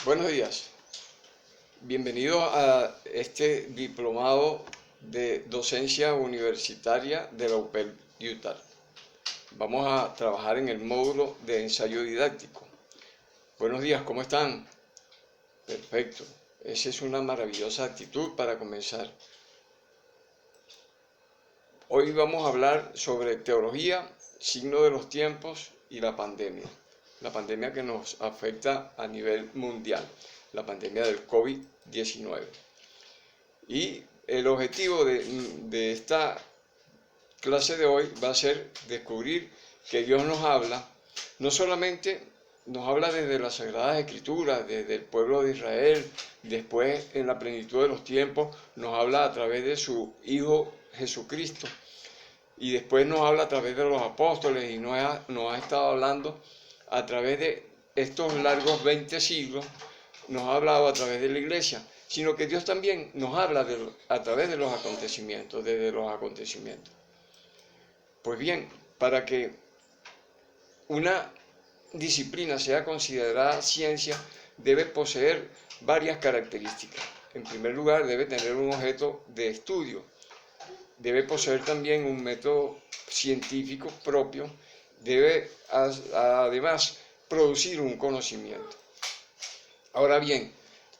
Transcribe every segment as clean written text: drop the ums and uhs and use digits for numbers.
Buenos días, bienvenidos a este diplomado de docencia universitaria de la UPEL Utah. Vamos a trabajar en el módulo de ensayo didáctico. Buenos días, ¿cómo están? Perfecto, esa es una maravillosa actitud para comenzar. Hoy vamos a hablar sobre teología, signo de los tiempos y la pandemia que nos afecta a nivel mundial, la pandemia del COVID-19. Y el objetivo de esta clase de hoy va a ser descubrir que Dios nos habla, no solamente nos habla desde las Sagradas Escrituras, desde el pueblo de Israel, después en la plenitud de los tiempos nos habla a través de su Hijo Jesucristo, y después nos habla a través de los apóstoles y nos ha estado hablando a través de estos largos 20 siglos, nos ha hablado a través de la iglesia, sino que Dios también nos habla a través de los acontecimientos, desde los acontecimientos. Pues bien, para que una disciplina sea considerada ciencia, debe poseer varias características. En primer lugar, debe tener un objeto de estudio, debe poseer también un método científico propio, debe además producir un conocimiento. Ahora bien,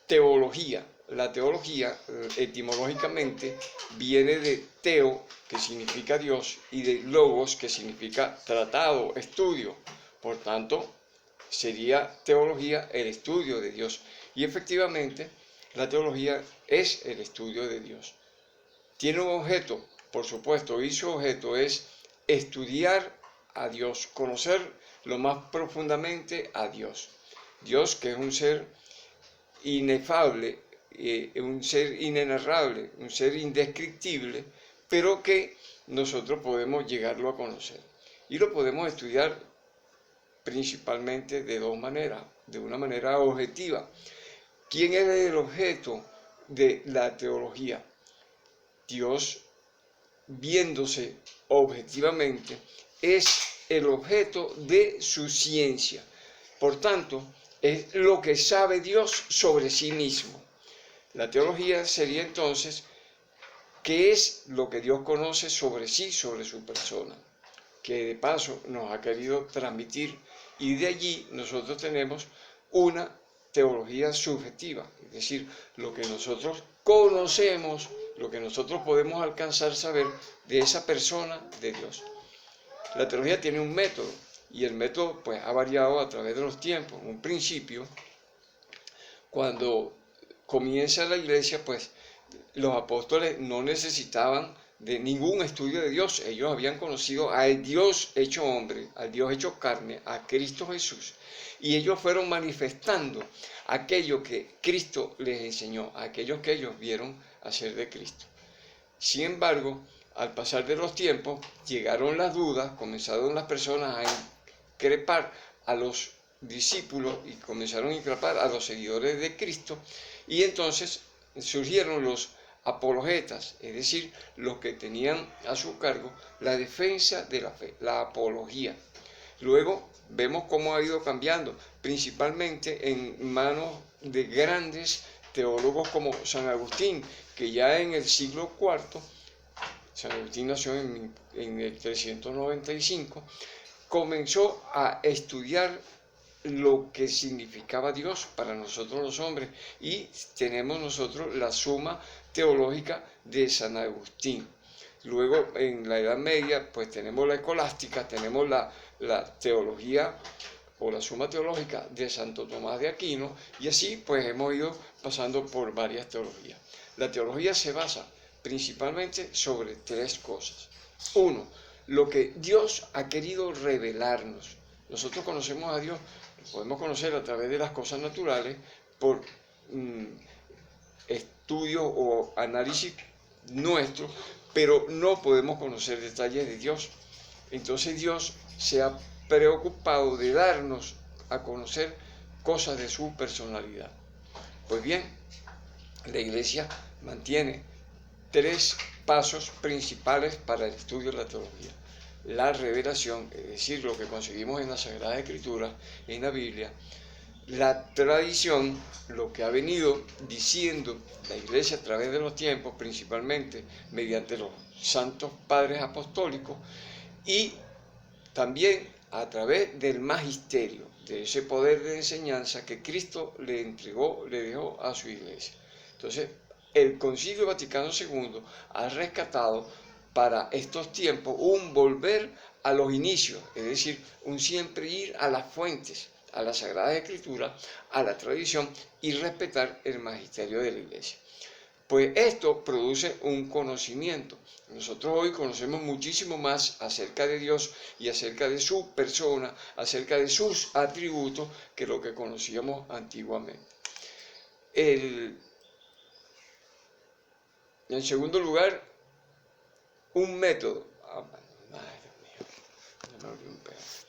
teología. La teología etimológicamente viene de teo, que significa Dios, y de logos, que significa tratado, estudio. Por tanto, sería teología el estudio de Dios. Y efectivamente, la teología es el estudio de Dios. Tiene un objeto, por supuesto, y su objeto es estudiar a Dios, conocer lo más profundamente a Dios. Dios, que es un ser inefable, un ser inenarrable, un ser indescriptible, pero que nosotros podemos llegarlo a conocer. Y lo podemos estudiar principalmente de dos maneras, de una manera objetiva. ¿Quién es el objeto de la teología? Dios, viéndose objetivamente, es el objeto de su ciencia. Por tanto, es lo que sabe Dios sobre sí mismo. La teología sería entonces qué es lo que Dios conoce sobre sí, sobre su persona, que de paso nos ha querido transmitir, y de allí nosotros tenemos una teología subjetiva, es decir, lo que nosotros conocemos, lo que nosotros podemos alcanzar a saber de esa persona de Dios. La teología tiene un método, y el método pues ha variado a través de los tiempos. En un principio, cuando comienza la iglesia, pues los apóstoles no necesitaban de ningún estudio de Dios. Ellos habían conocido al Dios hecho hombre, al Dios hecho carne, a Cristo Jesús, y ellos fueron manifestando aquello que Cristo les enseñó, aquellos que ellos vieron hacer de Cristo. Sin embargo, al pasar de los tiempos, llegaron las dudas, comenzaron las personas a increpar a los discípulos y comenzaron a increpar a los seguidores de Cristo, y entonces surgieron los apologetas, es decir, los que tenían a su cargo la defensa de la fe, la apología. Luego vemos cómo ha ido cambiando, principalmente en manos de grandes teólogos como San Agustín, que ya en el siglo IV, San Agustín nació en el 395, comenzó a estudiar lo que significaba Dios para nosotros los hombres, y tenemos nosotros la Suma Teológica de San Agustín. Luego en la Edad Media pues tenemos la escolástica, tenemos la teología o la Suma Teológica de Santo Tomás de Aquino, y así pues hemos ido pasando por varias teologías. La teología se basa principalmente sobre tres cosas. Uno, lo que Dios ha querido revelarnos. Nosotros conocemos a Dios, lo podemos conocer a través de las cosas naturales, por estudio o análisis nuestro, pero no podemos conocer detalles de Dios. Entonces Dios se ha preocupado de darnos a conocer cosas de su personalidad. Pues bien, la Iglesia mantiene tres pasos principales para el estudio de la teología. La revelación, es decir, lo que conseguimos en la Sagrada Escritura, en la Biblia. la tradición, lo que ha venido diciendo la Iglesia a través de los tiempos, principalmente mediante los santos padres apostólicos, y también a través del magisterio, de ese poder de enseñanza que Cristo le entregó, le dejó a su Iglesia. Entonces, el Concilio Vaticano II ha rescatado para estos tiempos un volver a los inicios, es decir, un siempre ir a las fuentes, a la Sagrada Escritura, a la tradición y respetar el magisterio de la Iglesia. Pues esto produce un conocimiento. Nosotros hoy conocemos muchísimo más acerca de Dios y acerca de su persona, acerca de sus atributos, que lo que conocíamos antiguamente. En segundo lugar, un método. Ay, Dios mío, ya me abrí un pedazo.